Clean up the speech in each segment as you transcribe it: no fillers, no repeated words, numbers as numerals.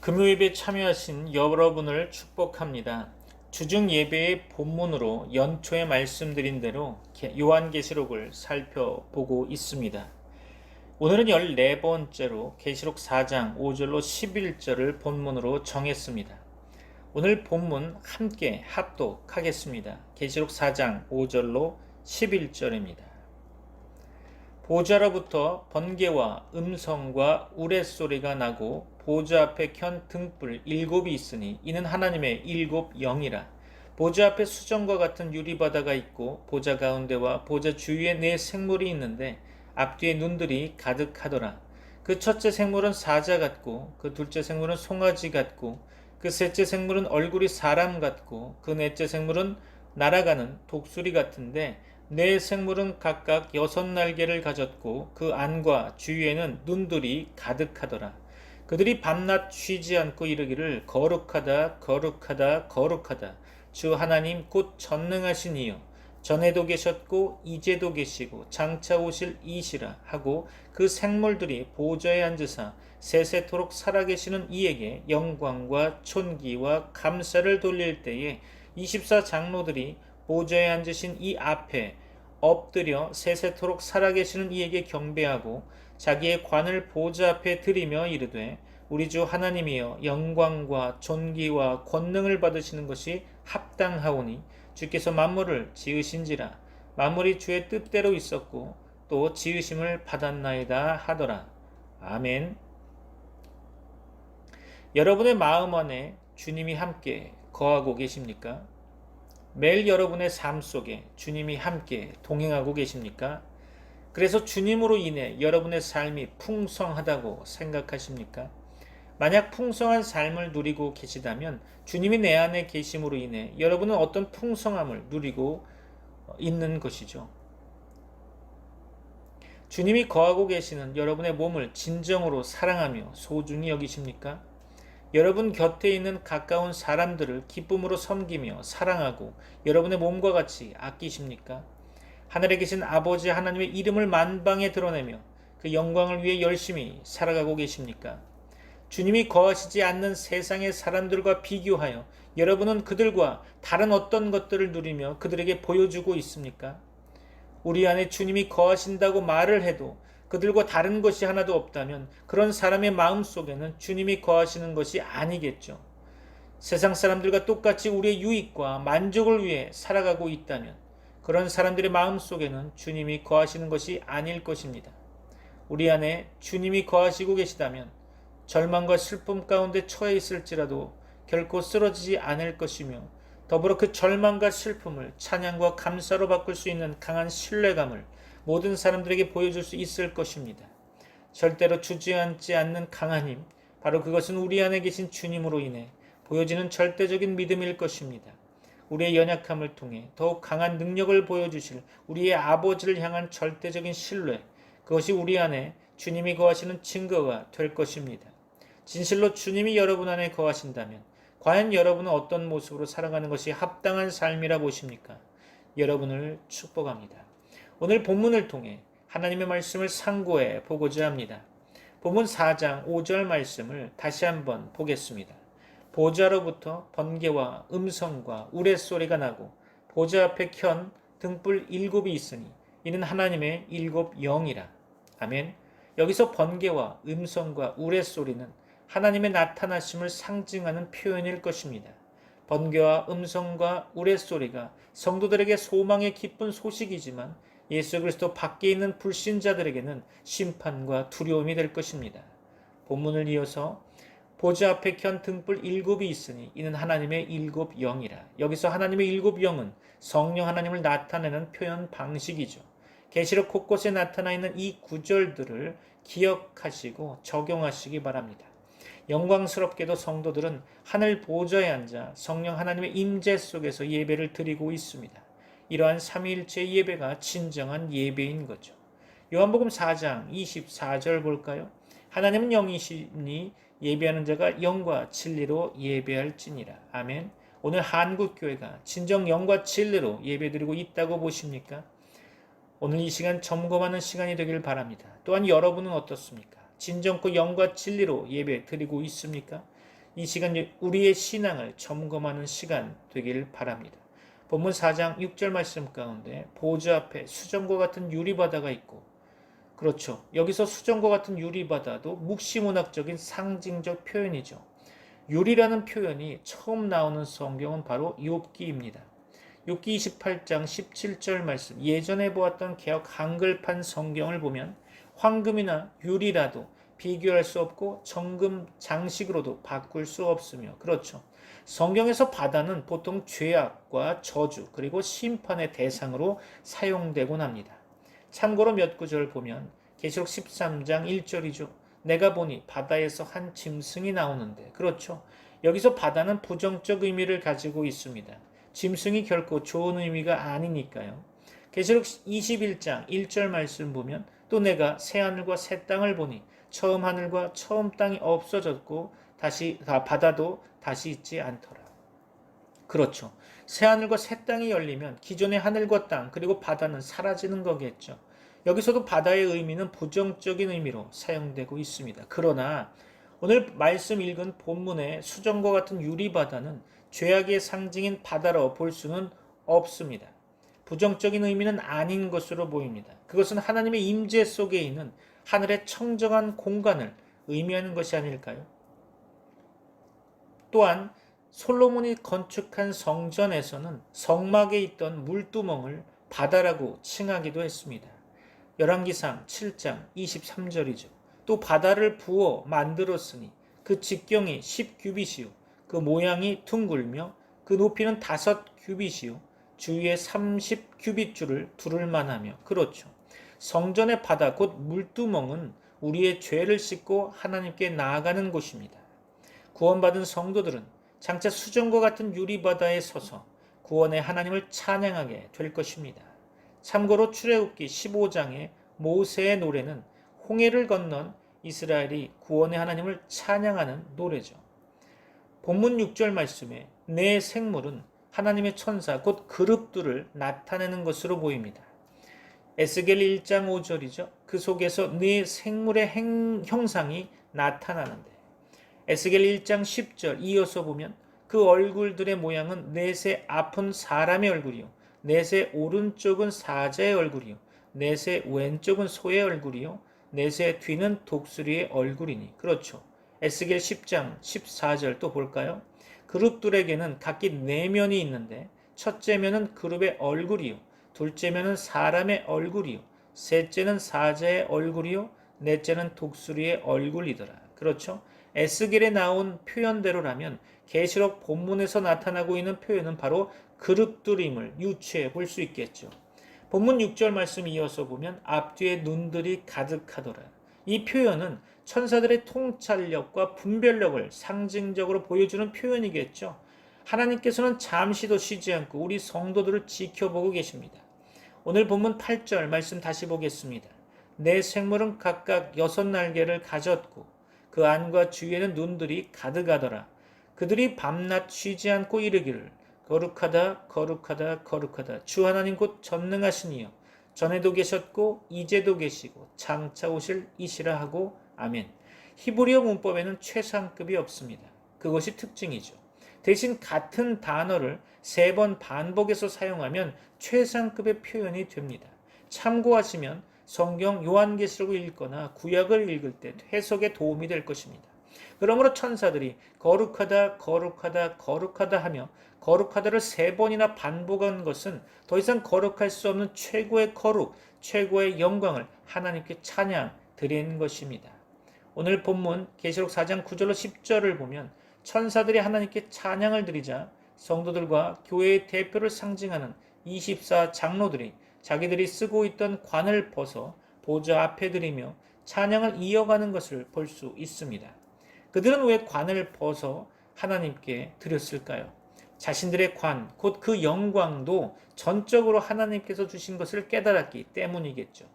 금요예배 참여하신 여러분을 축복합니다. 주중 예배의 본문으로 연초에 말씀드린 대로 요한계시록을 살펴보고 있습니다. 오늘은 14번째로 계시록 4장 5절로 11절을 본문으로 정했습니다. 오늘 본문 함께 합독하겠습니다. 계시록 4장 5절로 11절입니다. 보좌로부터 번개와 음성과 우레소리가 나고 보좌 앞에 켠 등불 7이 있으니 이는 하나님의 7 영이라. 보좌 앞에 수정과 같은 유리바다가 있고 보좌 가운데와 보좌 주위에 4 생물이 있는데 앞뒤에 눈들이 가득하더라. 그 첫째 생물은 사자 같고 그 둘째 생물은 송아지 같고 그 셋째 생물은 얼굴이 사람 같고 그 넷째 생물은 날아가는 독수리 같은데 4 생물은 각각 6날개를 가졌고 그 안과 주위에는 눈들이 가득하더라. 그들이 밤낮 쉬지 않고 이르기를 거룩하다 거룩하다 거룩하다 주 하나님 곧 전능하신 이여 전에도 계셨고 이제도 계시고 장차 오실 이시라 하고 그 생물들이 보좌에 앉으사 세세토록 살아계시는 이에게 영광과 촌기와 감사를 돌릴 때에 24 장로들이 보좌에 앉으신 이 앞에 엎드려 세세토록 살아계시는 이에게 경배하고 자기의 관을 보좌 앞에 드리며 이르되 우리 주 하나님이여 영광과 존귀와 권능을 받으시는 것이 합당하오니 주께서 만물을 지으신지라. 만물이 주의 뜻대로 있었고 또 지으심을 받았나이다 하더라. 아멘. 여러분의 마음 안에 주님이 함께 거하고 계십니까? 매일 여러분의 삶 속에 주님이 함께 동행하고 계십니까? 그래서 주님으로 인해 여러분의 삶이 풍성하다고 생각하십니까? 만약 풍성한 삶을 누리고 계시다면 주님이 내 안에 계심으로 인해 여러분은 어떤 풍성함을 누리고 있는 것이죠. 주님이 거하고 계시는 여러분의 몸을 진정으로 사랑하며 소중히 여기십니까? 여러분 곁에 있는 가까운 사람들을 기쁨으로 섬기며 사랑하고 여러분의 몸과 같이 아끼십니까? 하늘에 계신 아버지 하나님의 이름을 만방에 드러내며 그 영광을 위해 열심히 살아가고 계십니까? 주님이 거하시지 않는 세상의 사람들과 비교하여 여러분은 그들과 다른 어떤 것들을 누리며 그들에게 보여주고 있습니까? 우리 안에 주님이 거하신다고 말을 해도 그들과 다른 것이 하나도 없다면 그런 사람의 마음 속에는 주님이 거하시는 것이 아니겠죠. 세상 사람들과 똑같이 우리의 유익과 만족을 위해 살아가고 있다면 그런 사람들의 마음 속에는 주님이 거하시는 것이 아닐 것입니다. 우리 안에 주님이 거하시고 계시다면 절망과 슬픔 가운데 처해 있을지라도 결코 쓰러지지 않을 것이며 더불어 그 절망과 슬픔을 찬양과 감사로 바꿀 수 있는 강한 신뢰감을 모든 사람들에게 보여줄 수 있을 것입니다. 절대로 주저앉지 않는 강한 힘, 바로 그것은 우리 안에 계신 주님으로 인해 보여지는 절대적인 믿음일 것입니다. 우리의 연약함을 통해 더욱 강한 능력을 보여주실 우리의 아버지를 향한 절대적인 신뢰, 그것이 우리 안에 주님이 거하시는 증거가 될 것입니다. 진실로 주님이 여러분 안에 거하신다면 과연 여러분은 어떤 모습으로 살아가는 것이 합당한 삶이라 보십니까? 여러분을 축복합니다. 오늘 본문을 통해 하나님의 말씀을 상고해 보고자 합니다. 본문 4장 5절 말씀을 다시 한번 보겠습니다. 보좌로부터 번개와 음성과 우레소리가 나고 보좌 앞에 켠 등불 7이 있으니 이는 하나님의 7 영이라. 아멘. 여기서 번개와 음성과 우레소리는 하나님의 나타나심을 상징하는 표현일 것입니다. 번개와 음성과 우레소리가 성도들에게 소망의 기쁜 소식이지만 예수 그리스도 밖에 있는 불신자들에게는 심판과 두려움이 될 것입니다. 본문을 이어서 보좌 앞에 켠 등불 7이 있으니 이는 하나님의 7 영이라. 여기서 하나님의 7 영은 성령 하나님을 나타내는 표현 방식이죠. 계시록 곳곳에 나타나 있는 이 구절들을 기억하시고 적용하시기 바랍니다. 영광스럽게도 성도들은 하늘 보좌에 앉아 성령 하나님의 임재 속에서 예배를 드리고 있습니다. 이러한 삼위일체의 예배가 진정한 예배인 거죠. 요한복음 4장 24절 볼까요? 하나님은 영이시니 예배하는 자가 영과 진리로 예배할지니라. 아멘. 오늘 한국교회가 진정 영과 진리로 예배드리고 있다고 보십니까? 오늘 이 시간 점검하는 시간이 되길 바랍니다. 또한 여러분은 어떻습니까? 진정코 영과 진리로 예배 드리고 있습니까? 이 시간 우리의 신앙을 점검하는 시간 되길 바랍니다. 본문 4장 6절 말씀 가운데 보좌 앞에 수정과 같은 유리바다가 있고, 그렇죠. 여기서 수정과 같은 유리바다도 묵시문학적인 상징적 표현이죠. 유리라는 표현이 처음 나오는 성경은 바로 욥기입니다. 욥기 28장 17절 말씀, 예전에 보았던 개역 한글판 성경을 보면 황금이나 유리라도 비교할 수 없고 정금 장식으로도 바꿀 수 없으며, 그렇죠. 성경에서 바다는 보통 죄악과 저주 그리고 심판의 대상으로 사용되곤 합니다. 참고로 몇 구절 보면 계시록 13장 1절이죠. 내가 보니 바다에서 한 짐승이 나오는데, 그렇죠. 여기서 바다는 부정적 의미를 가지고 있습니다. 짐승이 결코 좋은 의미가 아니니까요. 계시록 21장 1절 말씀 보면 또 내가 새 하늘과 새 땅을 보니 처음 하늘과 처음 땅이 없어졌고 바다도 다시 있지 않더라. 그렇죠. 새 하늘과 새 땅이 열리면 기존의 하늘과 땅 그리고 바다는 사라지는 거겠죠. 여기서도 바다의 의미는 부정적인 의미로 사용되고 있습니다. 그러나 오늘 말씀 읽은 본문의 수정과 같은 유리바다는 죄악의 상징인 바다로 볼 수는 없습니다. 부정적인 의미는 아닌 것으로 보입니다. 그것은 하나님의 임재 속에 있는 하늘의 청정한 공간을 의미하는 것이 아닐까요? 또한 솔로몬이 건축한 성전에서는 성막에 있던 물두멍을 바다라고 칭하기도 했습니다. 열왕기상 7장 23절이죠. 또 바다를 부어 만들었으니 그 직경이 10규빗이요 그 모양이 둥글며 그 높이는 5규빗이요 주위에 30규빗줄을 두를 만하며, 그렇죠. 성전의 바다 곧 물두멍은 우리의 죄를 씻고 하나님께 나아가는 곳입니다. 구원받은 성도들은 장차 수정과 같은 유리바다에 서서 구원의 하나님을 찬양하게 될 것입니다. 참고로 출애굽기 15장의 모세의 노래는 홍해를 건넌 이스라엘이 구원의 하나님을 찬양하는 노래죠. 본문 6절 말씀에 내 생물은 하나님의 천사 곧 그룹들을 나타내는 것으로 보입니다. 에스겔 1장 5절이죠. 그 속에서 네 생물의 형상이 나타나는데, 에스겔 1장 10절 이어서 보면 그 얼굴들의 모양은 넷의 앞은 사람의 얼굴이요 넷의 오른쪽은 사자의 얼굴이요 넷의 왼쪽은 소의 얼굴이요 넷의 뒤는 독수리의 얼굴이니, 그렇죠. 에스겔 10장 14절 또 볼까요? 그룹들에게는 각기 4면이 있는데 첫째 면은 그룹의 얼굴이요 둘째 면은 사람의 얼굴이요 셋째는 사자의 얼굴이요 넷째는 독수리의 얼굴이더라. 그렇죠. 에스겔에 나온 표현대로라면 계시록 본문에서 나타나고 있는 표현은 바로 그룹들임을 유추해 볼 수 있겠죠. 본문 6절 말씀 이어서 보면 앞뒤에 눈들이 가득하더라. 이 표현은 천사들의 통찰력과 분별력을 상징적으로 보여주는 표현이겠죠. 하나님께서는 잠시도 쉬지 않고 우리 성도들을 지켜보고 계십니다. 오늘 본문 8절 말씀 다시 보겠습니다. 내 생물은 각각 6날개를 가졌고 그 안과 주위에는 눈들이 가득하더라. 그들이 밤낮 쉬지 않고 이르기를 거룩하다 거룩하다 거룩하다 주 하나님 곧 전능하신 이여 전에도 계셨고 이제도 계시고 장차 오실 이시라 하고 아멘. 히브리어 문법에는 최상급이 없습니다. 그것이 특징이죠. 대신 같은 단어를 3번 반복해서 사용하면 최상급의 표현이 됩니다. 참고하시면 성경 요한계시록을 읽거나 구약을 읽을 때 해석에 도움이 될 것입니다. 그러므로 천사들이 거룩하다 거룩하다 거룩하다 하며 거룩하다를 3번이나 반복한 것은 더 이상 거룩할 수 없는 최고의 거룩, 최고의 영광을 하나님께 찬양 드리는 것입니다. 오늘 본문 계시록 4장 9절로 10절을 보면 천사들이 하나님께 찬양을 드리자 성도들과 교회의 대표를 상징하는 24 장로들이 자기들이 쓰고 있던 관을 벗어 보좌 앞에 드리며 찬양을 이어가는 것을 볼 수 있습니다. 그들은 왜 관을 벗어 하나님께 드렸을까요? 자신들의 관, 곧 그 영광도 전적으로 하나님께서 주신 것을 깨달았기 때문이겠죠.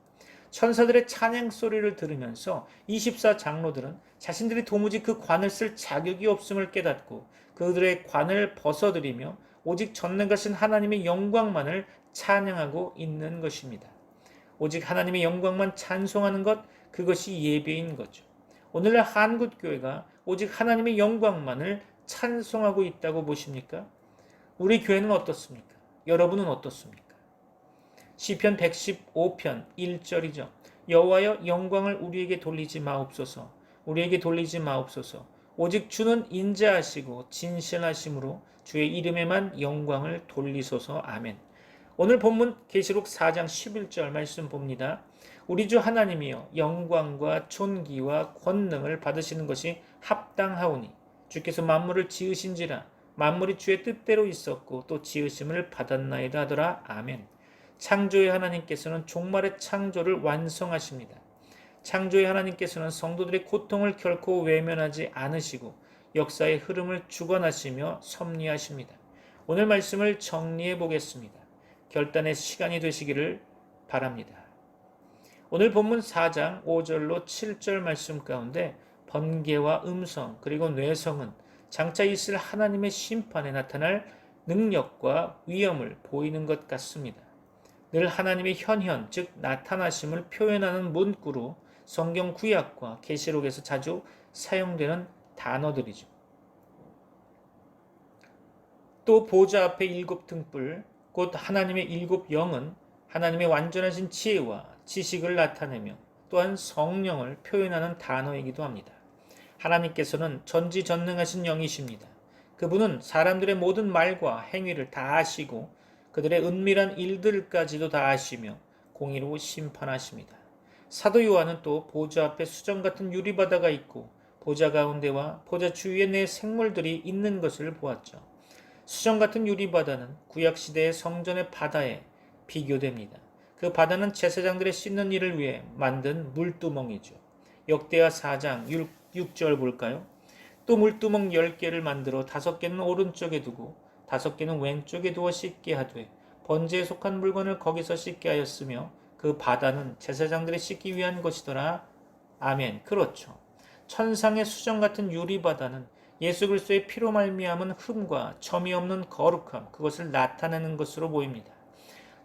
천사들의 찬양 소리를 들으면서 24 장로들은 자신들이 도무지 그 관을 쓸 자격이 없음을 깨닫고 그들의 관을 벗어들이며 오직 전능하신 하나님의 영광만을 찬양하고 있는 것입니다. 오직 하나님의 영광만 찬송하는 것, 그것이 예배인 거죠. 오늘날 한국교회가 오직 하나님의 영광만을 찬송하고 있다고 보십니까? 우리 교회는 어떻습니까? 여러분은 어떻습니까? 시편 115편 1절이죠. 여호와여 영광을 우리에게 돌리지 마옵소서. 우리에게 돌리지 마옵소서. 오직 주는 인자하시고 진실하심으로 주의 이름에만 영광을 돌리소서. 아멘. 오늘 본문 계시록 4장 11절 말씀 봅니다. 우리 주 하나님이여 영광과 존귀와 권능을 받으시는 것이 합당하오니 주께서 만물을 지으신지라 만물이 주의 뜻대로 있었고 또 지으심을 받았나이다 하더라. 아멘. 창조의 하나님께서는 종말의 창조를 완성하십니다. 창조의 하나님께서는 성도들의 고통을 결코 외면하지 않으시고 역사의 흐름을 주관하시며 섭리하십니다. 오늘 말씀을 정리해 보겠습니다. 결단의 시간이 되시기를 바랍니다. 오늘 본문 4장 5절로 7절 말씀 가운데 번개와 음성 그리고 뇌성은 장차 있을 하나님의 심판에 나타날 능력과 위엄을 보이는 것 같습니다. 늘 하나님의 현현, 즉 나타나심을 표현하는 문구로 성경 구약과 계시록에서 자주 사용되는 단어들이죠. 또 보좌 앞에 7 등불, 곧 하나님의 7 영은 하나님의 완전하신 지혜와 지식을 나타내며 또한 성령을 표현하는 단어이기도 합니다. 하나님께서는 전지전능하신 영이십니다. 그분은 사람들의 모든 말과 행위를 다 아시고 그들의 은밀한 일들까지도 다 아시며 공의로 심판하십니다. 사도 요한은 또 보좌 앞에 수정 같은 유리바다가 있고 보좌 가운데와 보좌 주위에 네 생물들이 있는 것을 보았죠. 수정 같은 유리바다는 구약시대의 성전의 바다에 비교됩니다. 그 바다는 제사장들의 씻는 일을 위해 만든 물두멍이죠. 역대하 4장 6절 볼까요? 또 물두멍 10개를 만들어 5개는 오른쪽에 두고 5개는 왼쪽에 두어 씻게 하되 번제에 속한 물건을 거기서 씻게 하였으며 그 바다는 제사장들이 씻기 위한 것이더라. 아멘. 그렇죠. 천상의 수정 같은 유리바다는 예수 그리스도의 피로 말미암은 흠과 점이 없는 거룩함, 그것을 나타내는 것으로 보입니다.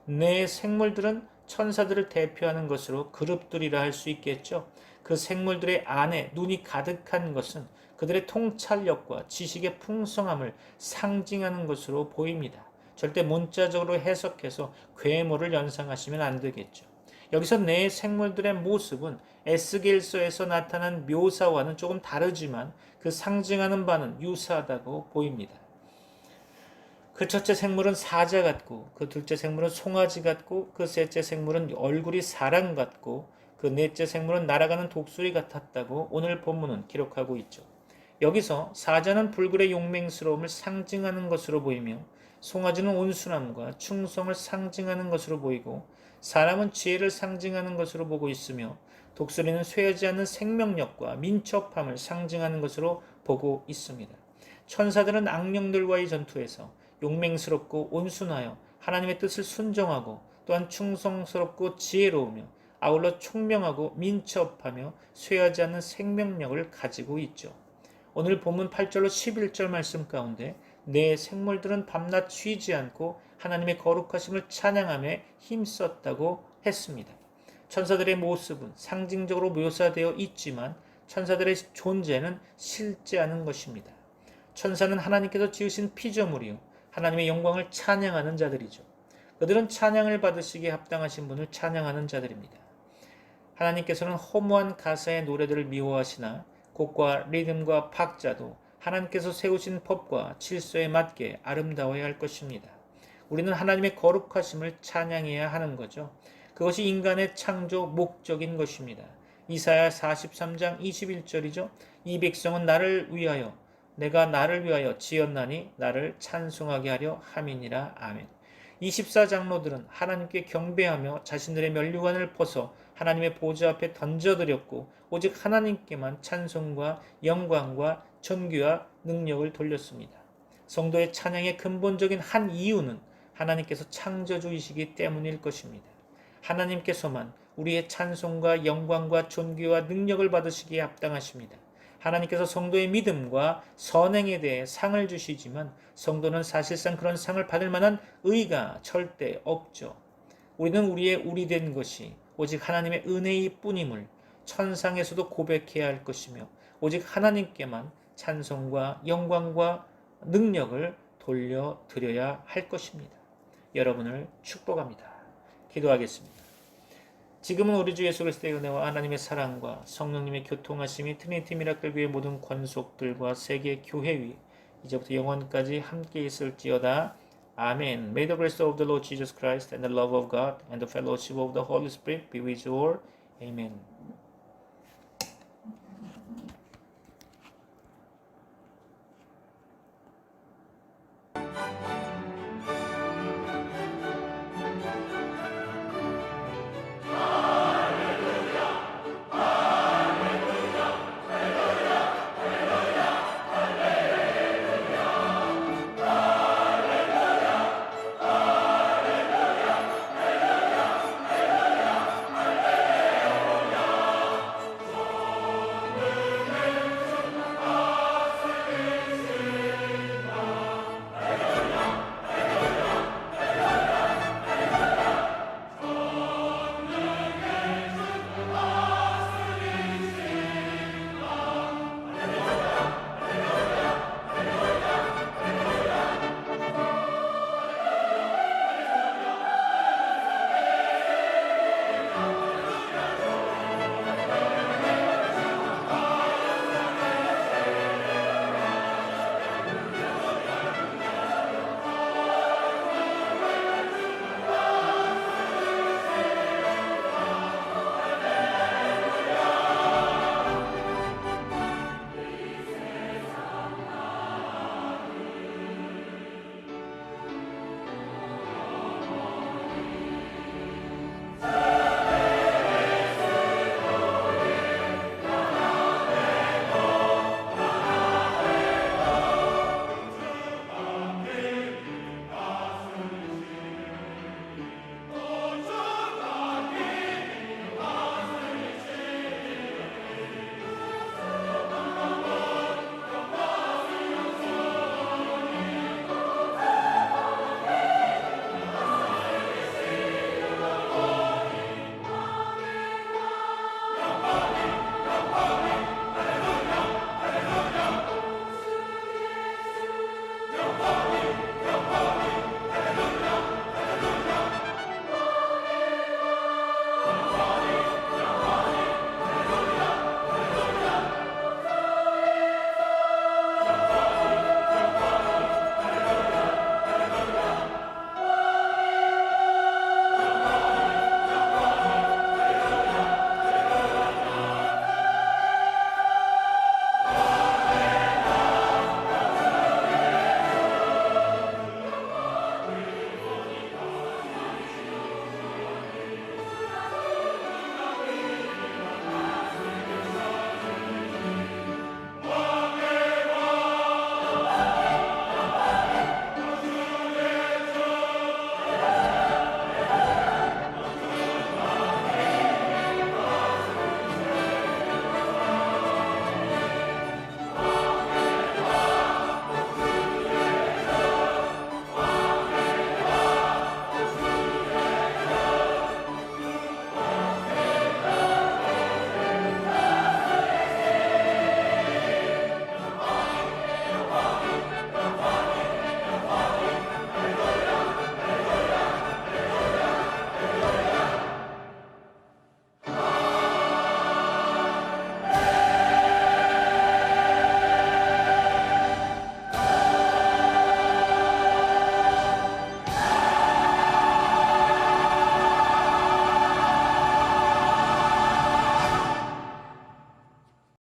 내 생물들은 천사들을 대표하는 것으로 그룹들이라 할 수 있겠죠. 그 생물들의 안에 눈이 가득한 것은 그들의 통찰력과 지식의 풍성함을 상징하는 것으로 보입니다. 절대 문자적으로 해석해서 괴물을 연상하시면 안 되겠죠. 여기서 내 생물들의 모습은 에스겔서에서 나타난 묘사와는 조금 다르지만 그 상징하는 바는 유사하다고 보입니다. 그 첫째 생물은 사자 같고 그 둘째 생물은 송아지 같고 그 셋째 생물은 얼굴이 사람 같고 그 넷째 생물은 날아가는 독수리 같았다고 오늘 본문은 기록하고 있죠. 여기서 사자는 불굴의 용맹스러움을 상징하는 것으로 보이며 송아지는 온순함과 충성을 상징하는 것으로 보이고 사람은 지혜를 상징하는 것으로 보고 있으며 독수리는 쇠하지 않는 생명력과 민첩함을 상징하는 것으로 보고 있습니다. 천사들은 악령들과의 전투에서 용맹스럽고 온순하여 하나님의 뜻을 순종하고 또한 충성스럽고 지혜로우며 아울러 총명하고 민첩하며 쇠하지 않는 생명력을 가지고 있죠. 오늘 본문 8절로 11절 말씀 가운데 내 생물들은 밤낮 쉬지 않고 하나님의 거룩하심을 찬양함에 힘썼다고 했습니다. 천사들의 모습은 상징적으로 묘사되어 있지만 천사들의 존재는 실제 않은 것입니다. 천사는 하나님께서 지으신 피조물이요 하나님의 영광을 찬양하는 자들이죠. 그들은 찬양을 받으시기에 합당하신 분을 찬양하는 자들입니다. 하나님께서는 허무한 가사의 노래들을 미워하시나 곡과 리듬과 박자도 하나님께서 세우신 법과 질서에 맞게 아름다워야 할 것입니다. 우리는 하나님의 거룩하심을 찬양해야 하는 거죠. 그것이 인간의 창조 목적인 것입니다. 이사야 43장 21절이죠. 이 백성은 나를 위하여 내가 나를 위하여 지었나니 나를 찬송하게 하려 함이니라. 아멘. 24장로들은 하나님께 경배하며 자신들의 면류관을 벗어 하나님의 보좌 앞에 던져드렸고 오직 하나님께만 찬송과 영광과 존귀와 능력을 돌렸습니다. 성도의 찬양의 근본적인 한 이유는 하나님께서 창조주이시기 때문일 것입니다. 하나님께서만 우리의 찬송과 영광과 존귀와 능력을 받으시기에 합당하십니다. 하나님께서 성도의 믿음과 선행에 대해 상을 주시지만 성도는 사실상 그런 상을 받을 만한 의의가 절대 없죠. 우리는 우리의 우리된 것이 오직 하나님의 은혜일 뿐임을 천상에서도 고백해야 할 것이며 오직 하나님께만 찬송과 영광과 능력을 돌려드려야 할 것입니다. 여러분을 축복합니다. 기도하겠습니다. 지금은 우리 주 예수 그리스도의 은혜와 하나님의 사랑과 성령님의 교통하심이 트리니티 미라클 교회 모든 권속들과 세계 교회 위에 이제부터 영원까지 함께 있을지어다. 아멘. May the grace of the Lord Jesus Christ and the love of God and the fellowship of the Holy Spirit be with you all. Amen.